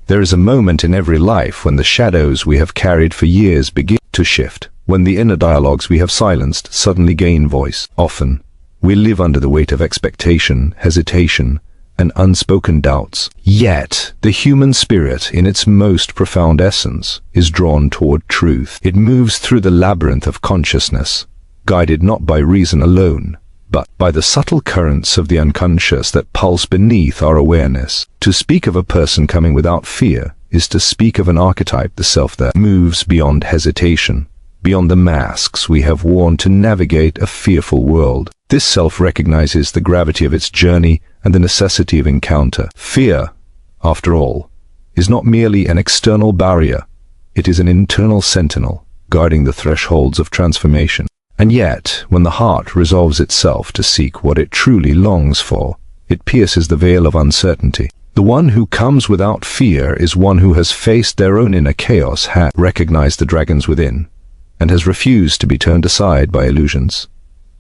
There is a moment in every life when the shadows we have carried for years begin to shift, when the inner dialogues we have silenced suddenly gain voice. Often, we live under the weight of expectation, hesitation, and unspoken doubts. Yet, the human spirit, in its most profound essence, is drawn toward truth. It moves through the labyrinth of consciousness, guided not by reason alone, but by the subtle currents of the unconscious that pulse beneath our awareness. To speak of a person coming without fear is to speak of an archetype, the self that moves beyond hesitation, beyond the masks we have worn to navigate a fearful world. This self recognizes the gravity of its journey and the necessity of encounter. Fear, after all, is not merely an external barrier. It is an internal sentinel, guarding the thresholds of transformation. And yet, when the heart resolves itself to seek what it truly longs for, it pierces the veil of uncertainty. The one who comes without fear is one who has faced their own inner chaos, has recognized the dragons within, and has refused to be turned aside by illusions.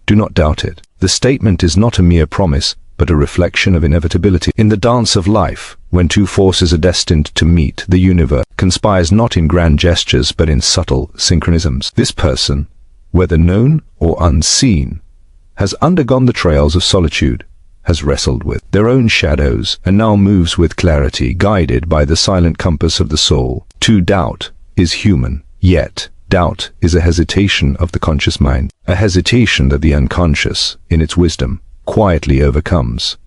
Do not doubt it. The statement is not a mere promise, but a reflection of inevitability. In the dance of life, when two forces are destined to meet, the universe conspires not in grand gestures but in subtle synchronisms. This person, whether known or unseen, has undergone the trials of solitude, has wrestled with their own shadows, and now moves with clarity, guided by the silent compass of the soul. To doubt is human, yet doubt is a hesitation of the conscious mind, a hesitation that the unconscious, in its wisdom, quietly overcomes.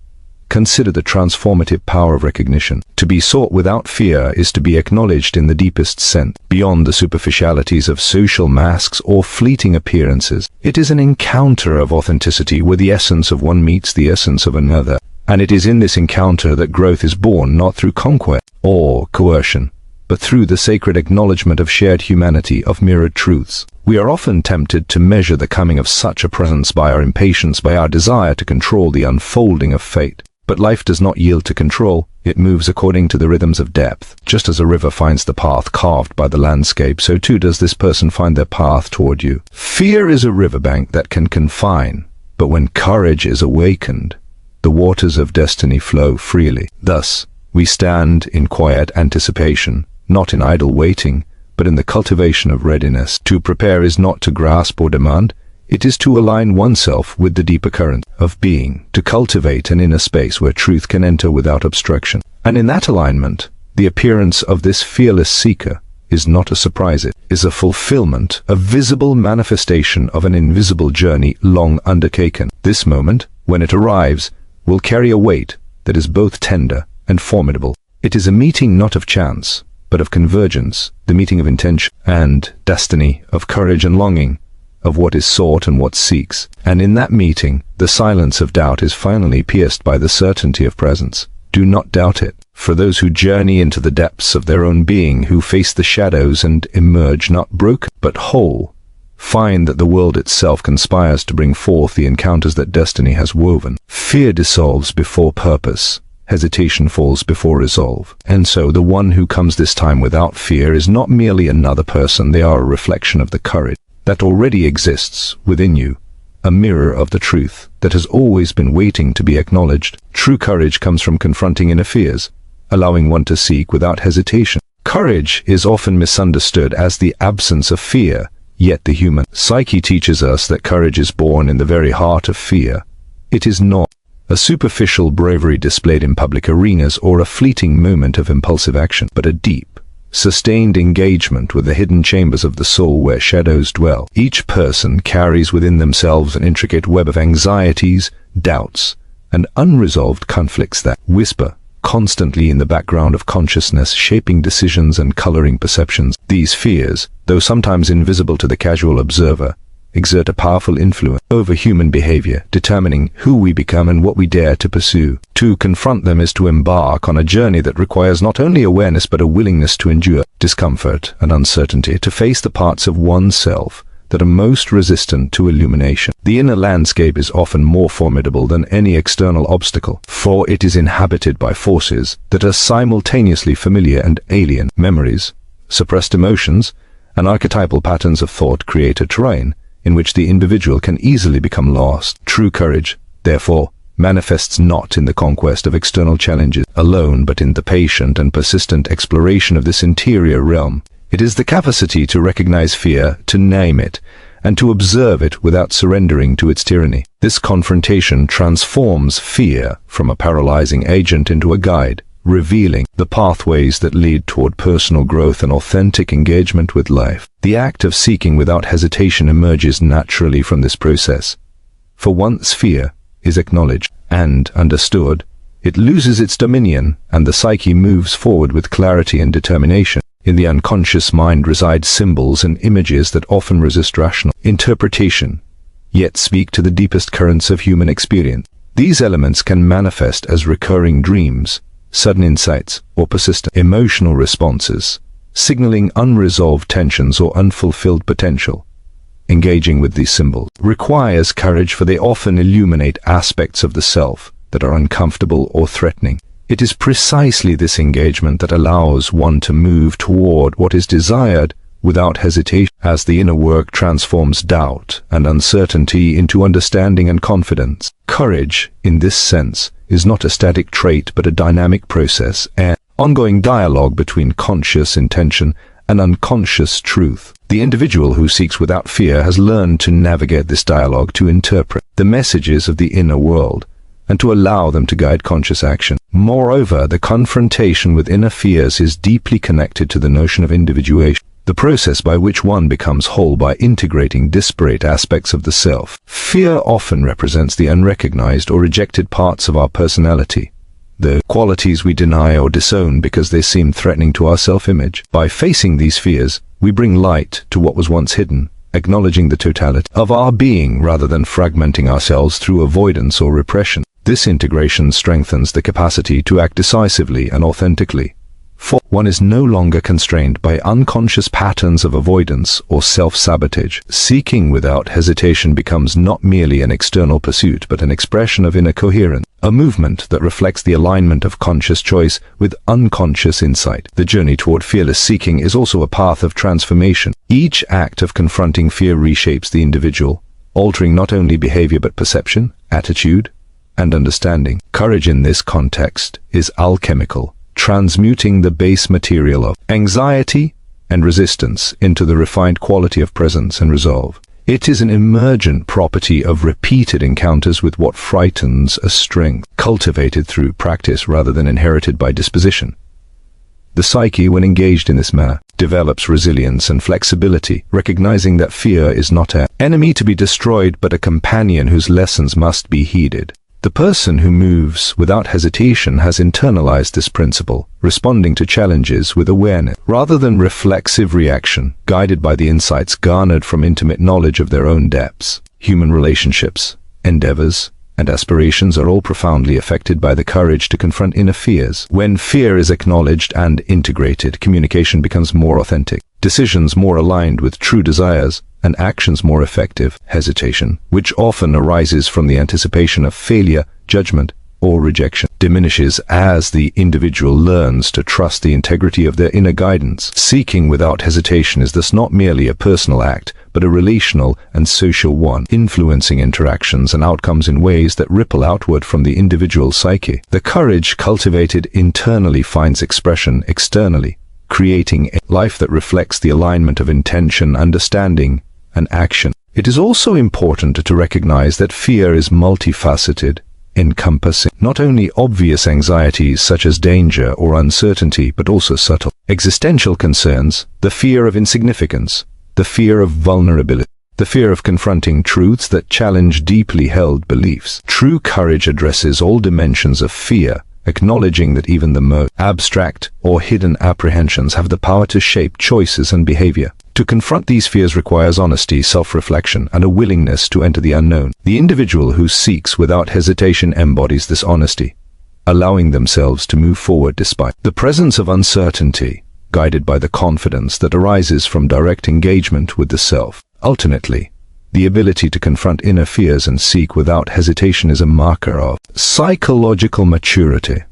Consider the transformative power of recognition. To be sought without fear is to be acknowledged in the deepest sense, beyond the superficialities of social masks or fleeting appearances. It is an encounter of authenticity where the essence of one meets the essence of another, and it is in this encounter that growth is born, not through conquest or coercion, but through the sacred acknowledgement of shared humanity, of mirrored truths. We are often tempted to measure the coming of such a presence by our impatience, by our desire to control the unfolding of fate. But life does not yield to control. It moves according to the rhythms of depth. Just as a river finds the path carved by the landscape, so too does this person find their path toward you. Fear is a riverbank that can confine, but when courage is awakened, the waters of destiny flow freely. Thus, we stand in quiet anticipation, not in idle waiting, but in the cultivation of readiness. To prepare is not to grasp or demand. It is to align oneself with the deeper current of being, to cultivate an inner space where truth can enter without obstruction. And in that alignment, the appearance of this fearless seeker is not a surprise. It is a fulfillment, a visible manifestation of an invisible journey long undertaken. This moment, when it arrives, will carry a weight that is both tender and formidable. It is a meeting not of chance, but of convergence, the meeting of intention and destiny, of courage and longing, of what is sought and what seeks. And in that meeting, the silence of doubt is finally pierced by the certainty of presence. Do not doubt it. For those who journey into the depths of their own being, who face the shadows and emerge not broken but whole, find that the world itself conspires to bring forth the encounters that destiny has woven. Fear dissolves before purpose. Hesitation falls before resolve. And so the one who comes this time without fear is not merely another person. They are a reflection of the courage that already exists within you, a mirror of the truth that has always been waiting to be acknowledged. True courage comes from confronting inner fears, allowing one to seek without hesitation. Courage is often misunderstood as the absence of fear, yet the human psyche teaches us that courage is born in the very heart of fear. It is not a superficial bravery displayed in public arenas or a fleeting moment of impulsive action, but a deep, sustained engagement with the hidden chambers of the soul where shadows dwell. Each person carries within themselves an intricate web of anxieties, doubts, and unresolved conflicts that whisper constantly in the background of consciousness, shaping decisions and coloring perceptions. These fears, though sometimes invisible to the casual observer, exert a powerful influence over human behavior, determining who we become and what we dare to pursue. To confront them is to embark on a journey that requires not only awareness but a willingness to endure discomfort and uncertainty, to face the parts of oneself that are most resistant to illumination. The inner landscape is often more formidable than any external obstacle, for it is inhabited by forces that are simultaneously familiar and alien. Memories, suppressed emotions, and archetypal patterns of thought create a terrain in which the individual can easily become lost. True courage, therefore, manifests not in the conquest of external challenges alone, but in the patient and persistent exploration of this interior realm. It is the capacity to recognize fear, to name it, and to observe it without surrendering to its tyranny. This confrontation transforms fear from a paralyzing agent into a guide, revealing the pathways that lead toward personal growth and authentic engagement with life. The act of seeking without hesitation emerges naturally from this process. For once fear is acknowledged and understood, it loses its dominion, and the psyche moves forward with clarity and determination. In the unconscious mind reside symbols and images that often resist rational interpretation, yet speak to the deepest currents of human experience. These elements can manifest as recurring dreams, sudden insights, or persistent emotional responses, signaling unresolved tensions or unfulfilled potential. Engaging with these symbols requires courage, for they often illuminate aspects of the self that are uncomfortable or threatening. It is precisely this engagement that allows one to move toward what is desired without hesitation, as the inner work transforms doubt and uncertainty into understanding and confidence. Courage, in this sense, is not a static trait but a dynamic process, an ongoing dialogue between conscious intention and unconscious truth. The individual who seeks without fear has learned to navigate this dialogue, to interpret the messages of the inner world, and to allow them to guide conscious action. Moreover, the confrontation with inner fears is deeply connected to the notion of individuation, the process by which one becomes whole by integrating disparate aspects of the self. Fear often represents the unrecognized or rejected parts of our personality, the qualities we deny or disown because they seem threatening to our self-image. By facing these fears, we bring light to what was once hidden, acknowledging the totality of our being rather than fragmenting ourselves through avoidance or repression. This integration strengthens the capacity to act decisively and authentically, for one is no longer constrained by unconscious patterns of avoidance or self-sabotage. Seeking without hesitation becomes not merely an external pursuit but an expression of inner coherence, a movement that reflects the alignment of conscious choice with unconscious insight. The journey toward fearless seeking is also a path of transformation. Each act of confronting fear reshapes the individual, altering not only behavior but perception, attitude, and understanding. Courage in this context is alchemical, transmuting the base material of anxiety and resistance into the refined quality of presence and resolve. It is an emergent property of repeated encounters with what frightens, a strength cultivated through practice rather than inherited by disposition. The psyche, when engaged in this manner, develops resilience and flexibility, recognizing that fear is not an enemy to be destroyed but a companion whose lessons must be heeded. The person who moves without hesitation has internalized this principle, responding to challenges with awareness rather than reflexive reaction, guided by the insights garnered from intimate knowledge of their own depths. Human relationships, endeavors, and aspirations are all profoundly affected by the courage to confront inner fears. When fear is acknowledged and integrated, communication becomes more authentic, decisions more aligned with true desires, and actions more effective. Hesitation, which often arises from the anticipation of failure, judgment, or rejection, diminishes as the individual learns to trust the integrity of their inner guidance. Seeking without hesitation is thus not merely a personal act, but a relational and social one, influencing interactions and outcomes in ways that ripple outward from the individual psyche. The courage cultivated internally finds expression externally, creating a life that reflects the alignment of intention, understanding, and action. It is also important to recognize that fear is multifaceted, encompassing not only obvious anxieties such as danger or uncertainty, but also subtle existential concerns, the fear of insignificance, the fear of vulnerability, the fear of confronting truths that challenge deeply held beliefs. True courage addresses all dimensions of fear, acknowledging that even the most abstract or hidden apprehensions have the power to shape choices and behavior. To confront these fears requires honesty, self-reflection, and a willingness to enter the unknown. The individual who seeks without hesitation embodies this honesty, allowing themselves to move forward despite the presence of uncertainty, guided by the confidence that arises from direct engagement with the self. Ultimately, the ability to confront inner fears and seek without hesitation is a marker of psychological maturity.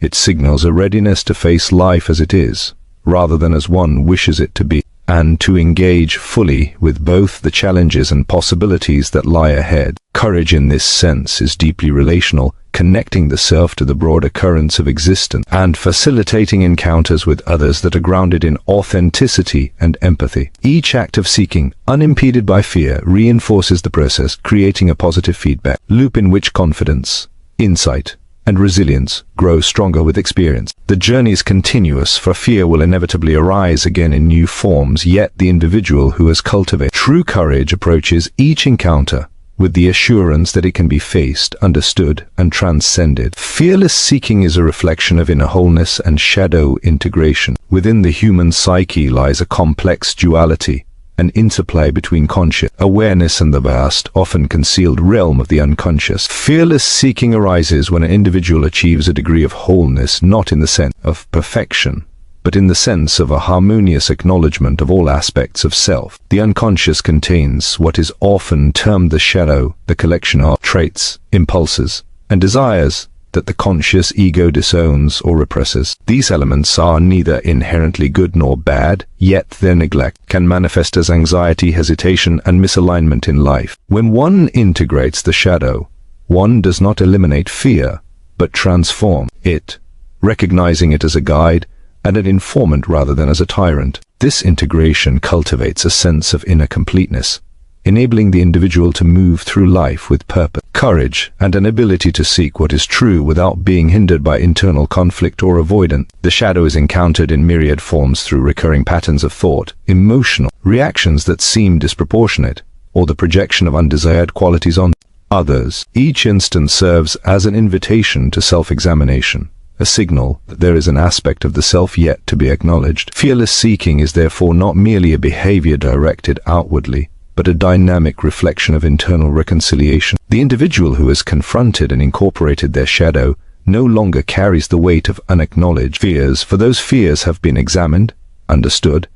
It signals a readiness to face life as it is, rather than as one wishes it to be. and to engage fully with both the challenges and possibilities that lie ahead. Courage in this sense is deeply relational, connecting the self to the broader currents of existence and facilitating encounters with others that are grounded in authenticity and empathy. Each act of seeking, unimpeded by fear, reinforces the process, creating a positive feedback loop in which confidence, insight, and resilience grow stronger with experience. The journey is continuous, for fear will inevitably arise again in new forms, yet the individual who has cultivated true courage approaches each encounter with the assurance that it can be faced, understood, and transcended. Fearless seeking is a reflection of inner wholeness and shadow integration. Within the human psyche lies a complex duality, an interplay between conscious awareness and the vast, often concealed realm of the unconscious. Fearless seeking arises when an individual achieves a degree of wholeness, not in the sense of perfection, but in the sense of a harmonious acknowledgement of all aspects of self. The unconscious contains what is often termed the shadow, the collection of traits, impulses, and desires that the conscious ego disowns or represses. These elements are neither inherently good nor bad, yet their neglect can manifest as anxiety, hesitation, and misalignment in life. When one integrates the shadow, one does not eliminate fear, but transform it, recognizing it as a guide and an informant rather than as a tyrant. This integration cultivates a sense of inner completeness, enabling the individual to move through life with purpose, courage, and an ability to seek what is true without being hindered by internal conflict or avoidance. The shadow is encountered in myriad forms through recurring patterns of thought, emotional reactions that seem disproportionate, or the projection of undesired qualities on others. Each instance serves as an invitation to self-examination, a signal that there is an aspect of the self yet to be acknowledged. Fearless seeking is therefore not merely a behavior directed outwardly, but a dynamic reflection of internal reconciliation. The individual who has confronted and incorporated their shadow no longer carries the weight of unacknowledged fears, for those fears have been examined, understood,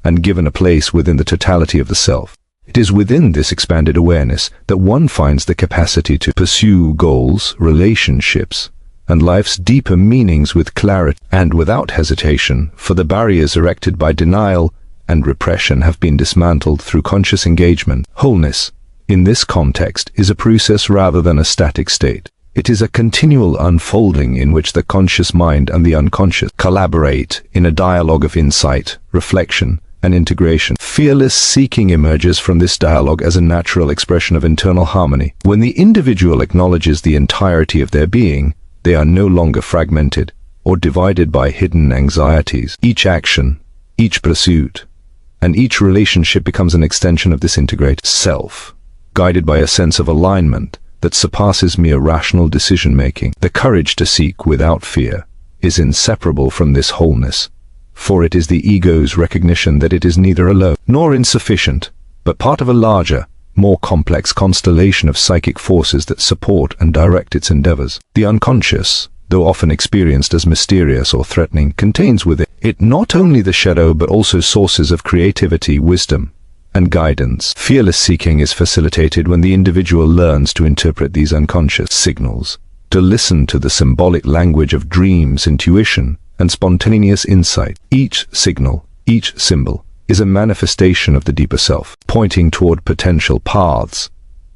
and given a place within the totality of the self. It is within this expanded awareness that one finds the capacity to pursue goals, relationships, and life's deeper meanings with clarity and without hesitation, for the barriers erected by denial and repression have been dismantled through conscious engagement. Wholeness, in this context, is a process rather than a static state. It is a continual unfolding in which the conscious mind and the unconscious collaborate in a dialogue of insight, reflection, and integration. Fearless seeking emerges from this dialogue as a natural expression of internal harmony. When the individual acknowledges the entirety of their being, they are no longer fragmented or divided by hidden anxieties. Each action, each pursuit, and each relationship becomes an extension of this integrated self, guided by a sense of alignment that surpasses mere rational decision-making. The courage to seek without fear is inseparable from this wholeness, for it is the ego's recognition that it is neither alone nor insufficient, but part of a larger, more complex constellation of psychic forces that support and direct its endeavors. The unconscious, though often experienced as mysterious or threatening, contains within it not only the shadow but also sources of creativity, wisdom, and guidance. Fearless seeking is facilitated when the individual learns to interpret these unconscious signals, to listen to the symbolic language of dreams, intuition, and spontaneous insight. Each signal, each symbol, is a manifestation of the deeper self, pointing toward potential paths,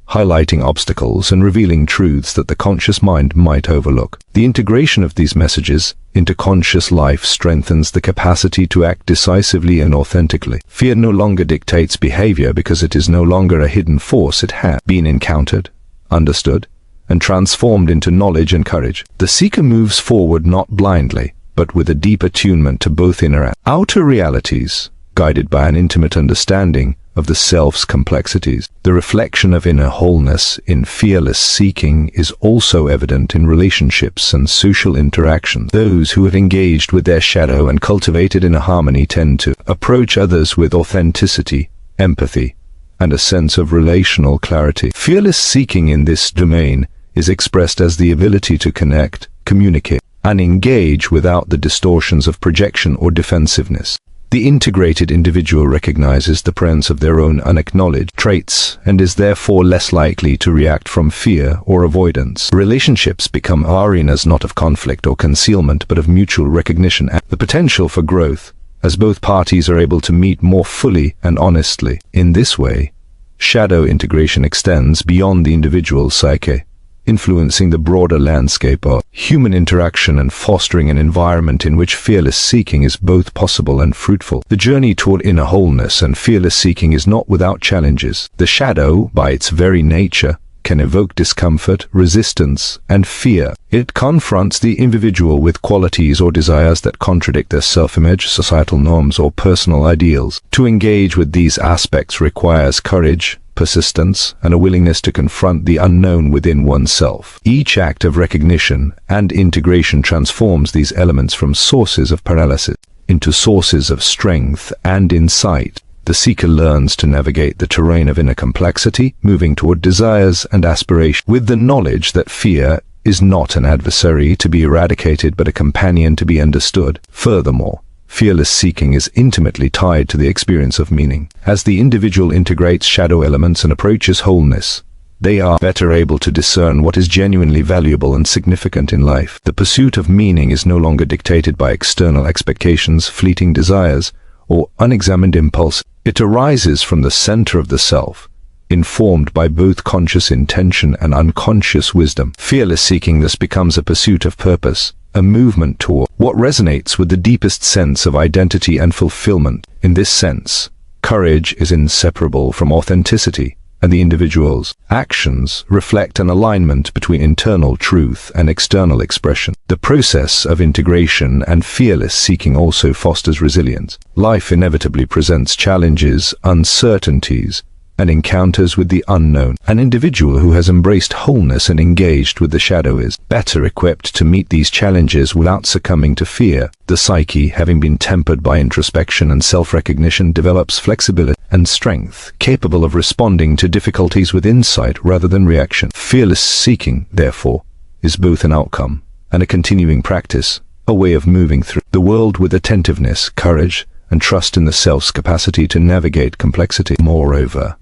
highlighting obstacles and revealing truths that the conscious mind might overlook. The integration of these messages into conscious life strengthens the capacity to act decisively and authentically. Fear no longer dictates behavior because it is no longer a hidden force. It has been encountered, understood, and transformed into knowledge and courage. The seeker moves forward not blindly, but with a deep attunement to both inner and outer realities, guided by an intimate understanding of the self's complexities. The reflection of inner wholeness in fearless seeking is also evident in relationships and social interactions. Those who have engaged with their shadow and cultivated inner harmony tend to approach others with authenticity, empathy, and a sense of relational clarity. Fearless seeking in this domain is expressed as the ability to connect, communicate, and engage without the distortions of projection or defensiveness. The integrated individual recognizes the presence of their own unacknowledged traits and is therefore less likely to react from fear or avoidance. Relationships become arenas not of conflict or concealment but of mutual recognition and the potential for growth as both parties are able to meet more fully and honestly. In this way, shadow integration extends beyond the individual psyche, influencing the broader landscape of human interaction and fostering an environment in which fearless seeking is both possible and fruitful. The journey toward inner wholeness and fearless seeking is not without challenges. The shadow, by its very nature, can evoke discomfort, resistance, and fear. It confronts the individual with qualities or desires that contradict their self-image, societal norms, or personal ideals. To engage with these aspects requires courage, persistence, and a willingness to confront the unknown within oneself. Each act of recognition and integration transforms these elements from sources of paralysis into sources of strength and insight. The seeker learns to navigate the terrain of inner complexity, moving toward desires and aspirations, with the knowledge that fear is not an adversary to be eradicated but a companion to be understood. Furthermore, fearless seeking is intimately tied to the experience of meaning. As the individual integrates shadow elements and approaches wholeness, they are better able to discern what is genuinely valuable and significant in life. The pursuit of meaning is no longer dictated by external expectations, fleeting desires, or unexamined impulse. It arises from the center of the self, informed by both conscious intention and unconscious wisdom. Fearless seeking thus becomes a pursuit of purpose, a movement toward what resonates with the deepest sense of identity and fulfillment. In this sense, courage is inseparable from authenticity, and the individual's actions reflect an alignment between internal truth and external expression. The process of integration and fearless seeking also fosters resilience. Life inevitably presents challenges, uncertainties, and encounters with the unknown. An individual who has embraced wholeness and engaged with the shadow is better equipped to meet these challenges without succumbing to fear. The psyche, having been tempered by introspection and self-recognition, develops flexibility and strength, capable of responding to difficulties with insight rather than reaction. Fearless seeking, therefore, is both an outcome and a continuing practice, a way of moving through the world with attentiveness, courage, and trust in the self's capacity to navigate complexity. Moreover,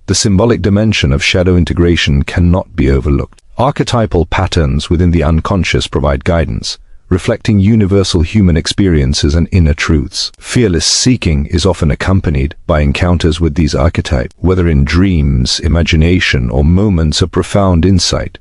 the symbolic dimension of shadow integration cannot be overlooked. Archetypal patterns within the unconscious provide guidance, reflecting universal human experiences and inner truths. Fearless seeking is often accompanied by encounters with these archetypes, whether in dreams, imagination, or moments of profound insight.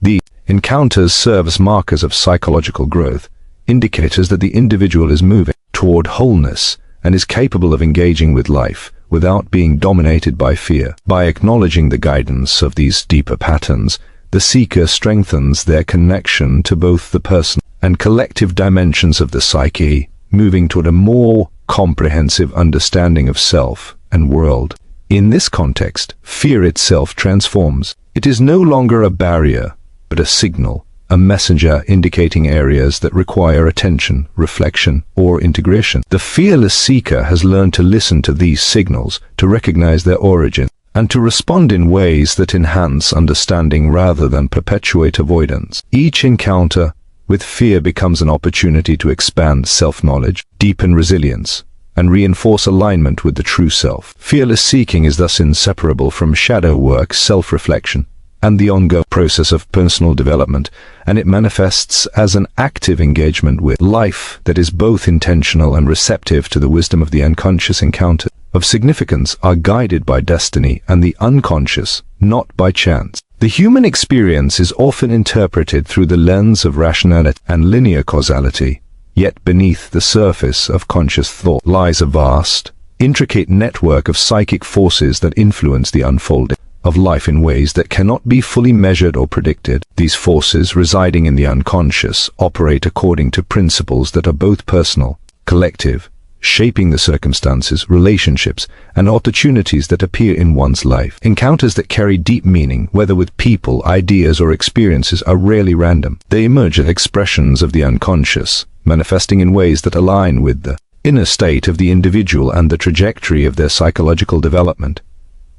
These encounters serve as markers of psychological growth, indicators that the individual is moving toward wholeness and is capable of engaging with life without being dominated by fear. By acknowledging the guidance of these deeper patterns, the seeker strengthens their connection to both the personal and collective dimensions of the psyche, moving toward a more comprehensive understanding of self and world. In this context, fear itself transforms. It is no longer a barrier, but a signal, a messenger indicating areas that require attention, reflection, or integration. The fearless seeker has learned to listen to these signals, to recognize their origin, and to respond in ways that enhance understanding rather than perpetuate avoidance. Each encounter with fear becomes an opportunity to expand self-knowledge, deepen resilience, and reinforce alignment with the true self. Fearless seeking is thus inseparable from shadow work, self-reflection, and the ongoing process of personal development, and it manifests as an active engagement with life that is both intentional and receptive to the wisdom of the unconscious. Encounters of significance are guided by destiny and the unconscious, not by chance. The human experience is often interpreted through the lens of rationality and linear causality, yet beneath the surface of conscious thought lies a vast, intricate network of psychic forces that influence the unfolding of life in ways that cannot be fully measured or predicted. These forces, residing in the unconscious, operate according to principles that are both personal, collective, shaping the circumstances, relationships, and opportunities that appear in one's life. Encounters that carry deep meaning, whether with people, ideas, or experiences, are rarely random. They emerge as expressions of the unconscious, manifesting in ways that align with the inner state of the individual and the trajectory of their psychological development.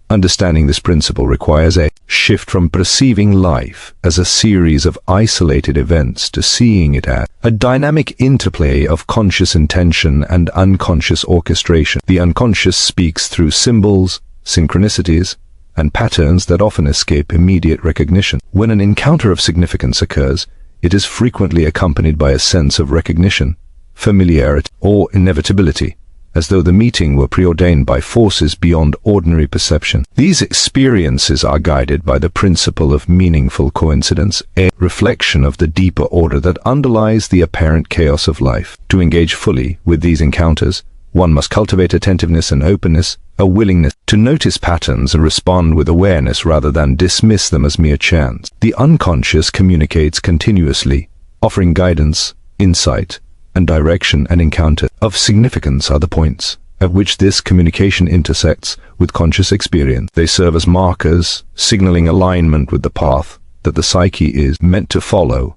Understanding this principle requires a shift from perceiving life as a series of isolated events to seeing it as a dynamic interplay of conscious intention and unconscious orchestration. The unconscious speaks through symbols, synchronicities, and patterns that often escape immediate recognition. When an encounter of significance occurs, it is frequently accompanied by a sense of recognition, familiarity, or inevitability, as though the meeting were preordained by forces beyond ordinary perception. These experiences are guided by the principle of meaningful coincidence, a reflection of the deeper order that underlies the apparent chaos of life. To engage fully with these encounters, one must cultivate attentiveness and openness, a willingness to notice patterns and respond with awareness rather than dismiss them as mere chance. The unconscious communicates continuously, offering guidance, insight, and direction. And encounter of significance are the points at which this communication intersects with conscious experience. They serve as markers, signaling alignment with the path that the psyche is meant to follow,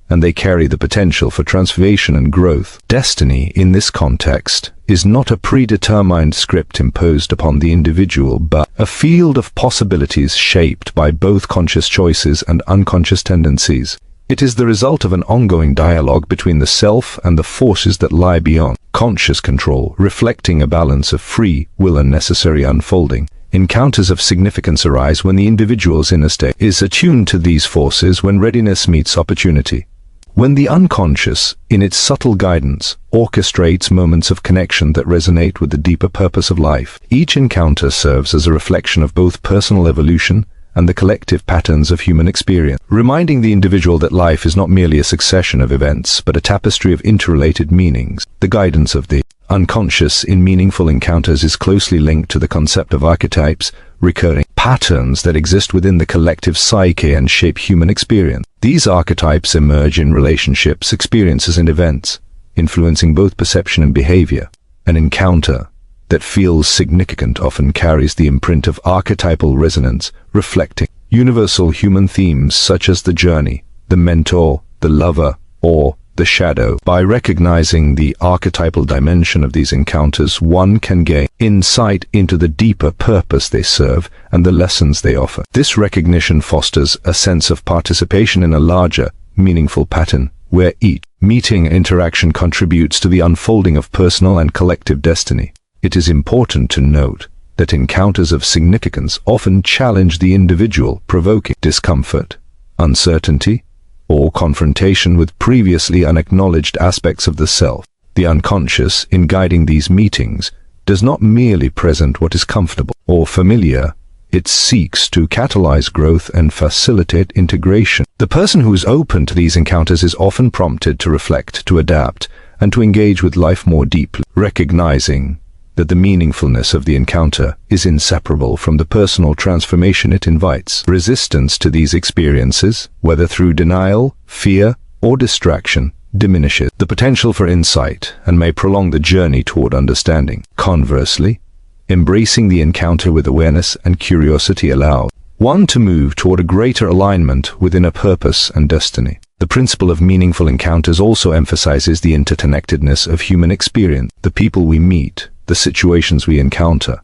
and they carry the potential for transformation and growth. Destiny, in this context, is not a predetermined script imposed upon the individual, but a field of possibilities shaped by both conscious choices and unconscious tendencies. It is the result of an ongoing dialogue between the self and the forces that lie beyond conscious control, reflecting a balance of free will and necessary unfolding. Encounters of significance arise when the individual's inner state is attuned to these forces, when readiness meets opportunity. When the unconscious, in its subtle guidance, orchestrates moments of connection that resonate with the deeper purpose of life. Each encounter serves as a reflection of both personal evolution and the collective patterns of human experience, reminding the individual that life is not merely a succession of events, but a tapestry of interrelated meanings. The guidance of the unconscious in meaningful encounters is closely linked to the concept of archetypes, recurring patterns that exist within the collective psyche and shape human experience. These archetypes emerge in relationships, experiences, and events, influencing both perception and behavior. An encounter that feels significant often carries the imprint of archetypal resonance, reflecting universal human themes such as the journey, the mentor, the lover, or the shadow. By recognizing the archetypal dimension of these encounters, one can gain insight into the deeper purpose they serve and the lessons they offer. This recognition fosters a sense of participation in a larger, meaningful pattern, where each meeting interaction contributes to the unfolding of personal and collective destiny. It is important to note that encounters of significance often challenge the individual, provoking discomfort, uncertainty, or confrontation with previously unacknowledged aspects of the self. The unconscious, in guiding these meetings, does not merely present what is comfortable or familiar. It seeks to catalyze growth and facilitate integration. The person who is open to these encounters is often prompted to reflect, to adapt, and to engage with life more deeply, recognizing that the meaningfulness of the encounter is inseparable from the personal transformation it invites. Resistance to these experiences, whether through denial, fear, or distraction, diminishes the potential for insight and may prolong the journey toward understanding. Conversely, embracing the encounter with awareness and curiosity allows one to move toward a greater alignment within a purpose and destiny. The principle of meaningful encounters also emphasizes the interconnectedness of human experience. The people we meet, the situations we encounter,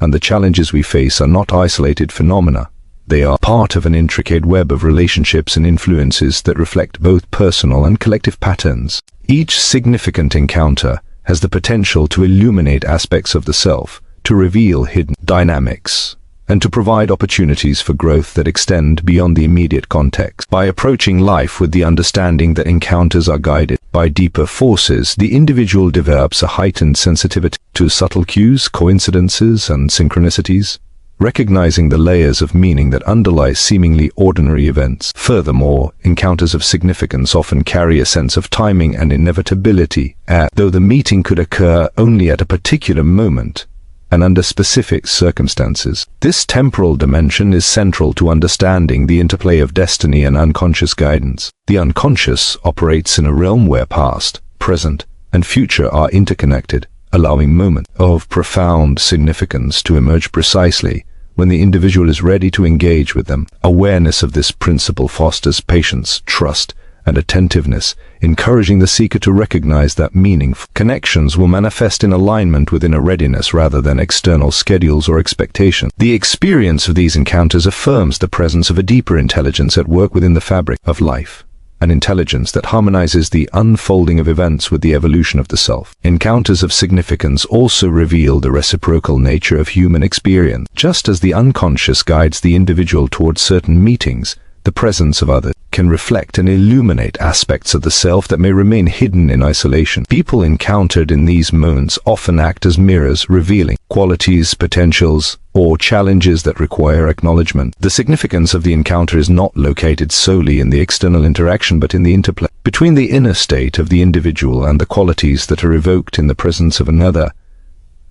and the challenges we face are not isolated phenomena. They are part of an intricate web of relationships and influences that reflect both personal and collective patterns. Each significant encounter has the potential to illuminate aspects of the self, to reveal hidden dynamics, and to provide opportunities for growth that extend beyond the immediate context. By approaching life with the understanding that encounters are guided by deeper forces, the individual develops a heightened sensitivity to subtle cues, coincidences, and synchronicities, recognizing the layers of meaning that underlie seemingly ordinary events. Furthermore, encounters of significance often carry a sense of timing and inevitability, though the meeting could occur only at a particular moment and under specific circumstances. This temporal dimension is central to understanding the interplay of destiny and unconscious guidance. The unconscious operates in a realm where past, present, and future are interconnected, allowing moments of profound significance to emerge precisely when the individual is ready to engage with them. Awareness of this principle fosters patience, trust, and attentiveness, encouraging the seeker to recognize that meaningful connections will manifest in alignment within a readiness rather than external schedules or expectations. The experience of these encounters affirms the presence of a deeper intelligence at work within the fabric of life, an intelligence that harmonizes the unfolding of events with the evolution of the self. Encounters of significance also reveal the reciprocal nature of human experience. Just as the unconscious guides the individual towards certain meetings, the presence of others, can reflect and illuminate aspects of the self that may remain hidden in isolation. People encountered in these moments often act as mirrors, revealing qualities, potentials, or challenges that require acknowledgement. The significance of the encounter is not located solely in the external interaction, but in the interplay between the inner state of the individual and the qualities that are evoked in the presence of another.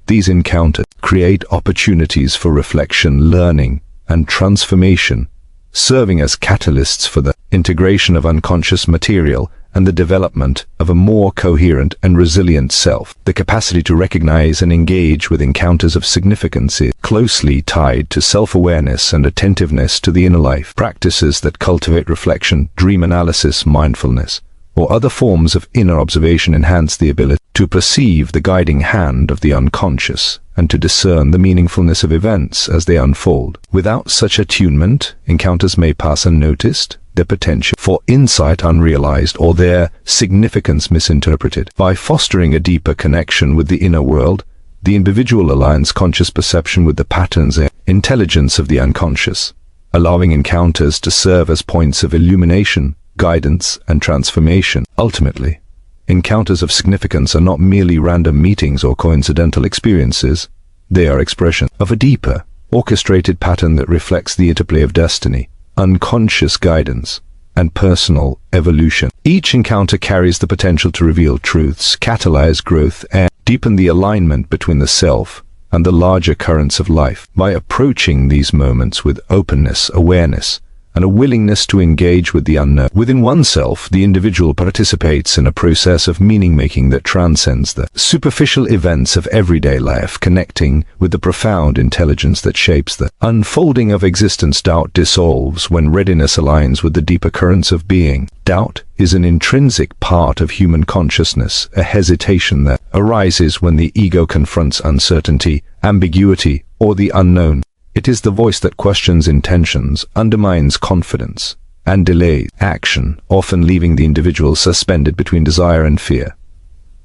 These encounters create opportunities for reflection, learning, and transformation, serving as catalysts for the integration of unconscious material and the development of a more coherent and resilient self. The capacity to recognize and engage with encounters of significance is closely tied to self-awareness and attentiveness to the inner life. Practices that cultivate reflection, dream analysis, mindfulness, or other forms of inner observation enhance the ability to perceive the guiding hand of the unconscious and to discern the meaningfulness of events as they unfold. Without such attunement, encounters may pass unnoticed, their potential for insight unrealized, or their significance misinterpreted. By fostering a deeper connection with the inner world, the individual aligns conscious perception with the patterns and intelligence of the unconscious, allowing encounters to serve as points of illumination, guidance, and transformation. Ultimately, encounters of significance are not merely random meetings or coincidental experiences. They are expression of a deeper, orchestrated pattern that reflects the interplay of destiny, unconscious guidance, and personal evolution. Each encounter carries the potential to reveal truths, catalyze growth, and deepen the alignment between the self and the larger currents of life. By approaching these moments with openness, awareness, and a willingness to engage with the unknown within oneself, the individual participates in a process of meaning-making that transcends the superficial events of everyday life, connecting with the profound intelligence that shapes the unfolding of existence. Doubt dissolves when readiness aligns with the deeper currents of being. Doubt is an intrinsic part of human consciousness, a hesitation that arises when the ego confronts uncertainty, ambiguity, or the unknown. It is the voice that questions intentions, undermines confidence, and delays action, often leaving the individual suspended between desire and fear.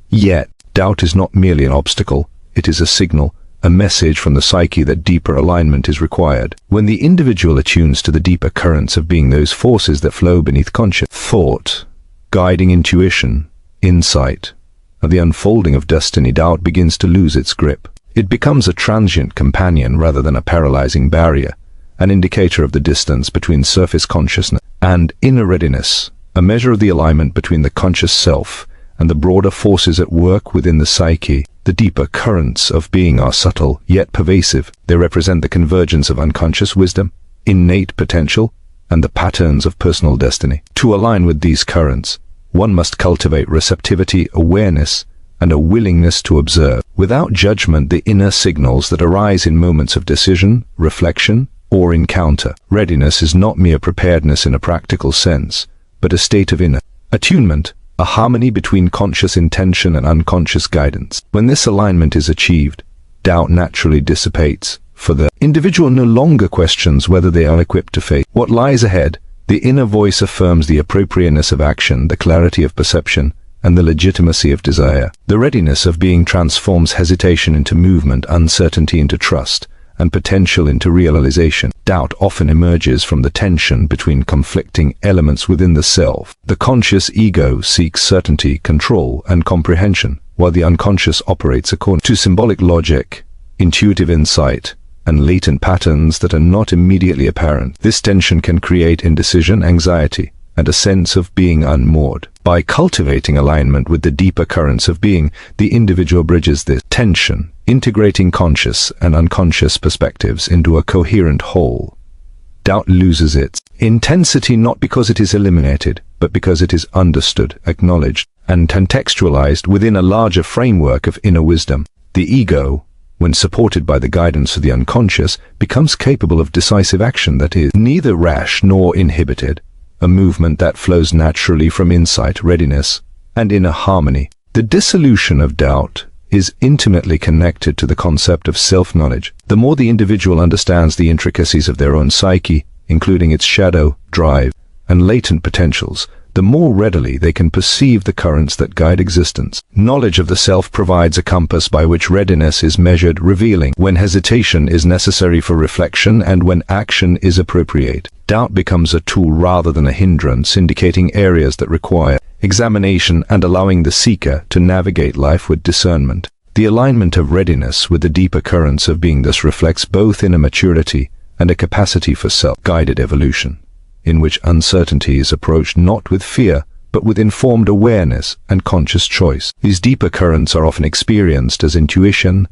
Yet, doubt is not merely an obstacle, it is a signal, a message from the psyche that deeper alignment is required. When the individual attunes to the deeper currents of being, those forces that flow beneath conscious thought, guiding intuition, insight, and the unfolding of destiny, doubt begins to lose its grip. It becomes a transient companion rather than a paralyzing barrier, an indicator of the distance between surface consciousness and inner readiness, a measure of the alignment between the conscious self and the broader forces at work within the psyche. The deeper currents of being are subtle, yet pervasive. They represent the convergence of unconscious wisdom, innate potential, and the patterns of personal destiny. To align with these currents, one must cultivate receptivity, awareness, and a willingness to observe, without judgment, the inner signals that arise in moments of decision, reflection, or encounter. Readiness is not mere preparedness in a practical sense, but a state of inner attunement, a harmony between conscious intention and unconscious guidance. When this alignment is achieved, doubt naturally dissipates, for the individual no longer questions whether they are equipped to face what lies ahead. The inner voice affirms the appropriateness of action, the clarity of perception, and the legitimacy of desire. The readiness of being transforms hesitation into movement, uncertainty into trust, and potential into realization. Doubt often emerges from the tension between conflicting elements within the self. The conscious ego seeks certainty, control, and comprehension, while the unconscious operates according to symbolic logic, intuitive insight, and latent patterns that are not immediately apparent. This tension can create indecision, anxiety, and a sense of being unmoored. By cultivating alignment with the deeper currents of being, the individual bridges this tension, integrating conscious and unconscious perspectives into a coherent whole. Doubt loses its intensity not because it is eliminated, but because it is understood, acknowledged, and contextualized within a larger framework of inner wisdom. The ego, when supported by the guidance of the unconscious, becomes capable of decisive action that is neither rash nor inhibited, a movement that flows naturally from insight, readiness, and inner harmony. The dissolution of doubt is intimately connected to the concept of self-knowledge. The more the individual understands the intricacies of their own psyche, including its shadow, drive, and latent potentials, the more readily they can perceive the currents that guide existence. Knowledge of the self provides a compass by which readiness is measured, revealing when hesitation is necessary for reflection and when action is appropriate. Doubt becomes a tool rather than a hindrance, indicating areas that require examination and allowing the seeker to navigate life with discernment. The alignment of readiness with the deeper currents of being thus reflects both inner maturity and a capacity for self-guided evolution, in which uncertainty is approached not with fear, but with informed awareness and conscious choice. These deeper currents are often experienced as intuition,